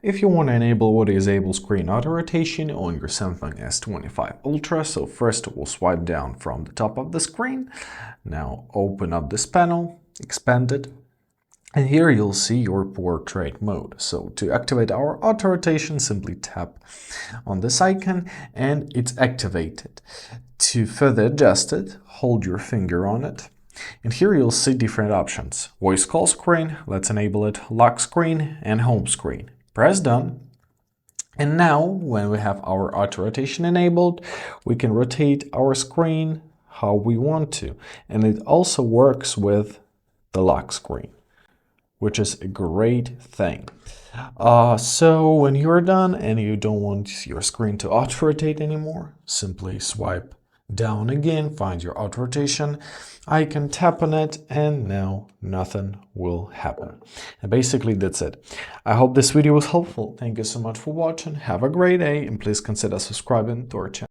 if you want to enable or disable screen auto rotation on your Samsung S25 Ultra. So first we'll swipe down from the top of the screen. Now open up this panel, expand it, and here you'll see your portrait mode. So to activate our auto rotation, simply tap on this icon and it's activated. To further adjust it, hold your finger on it. And here you'll see different options: voice call screen, let's enable it, lock screen, and home screen. Press done. And now when we have our auto rotation enabled, we can rotate our screen how we want to. And it also works with the lock screen, which is a great thing. So when you're done and you don't want your screen to auto rotate anymore, simply swipe down again, find your auto rotation icon, tap on it, and now nothing will happen. And basically that's it. I hope this video was helpful. Thank you so much for watching. Have a great day, and please consider subscribing to our channel.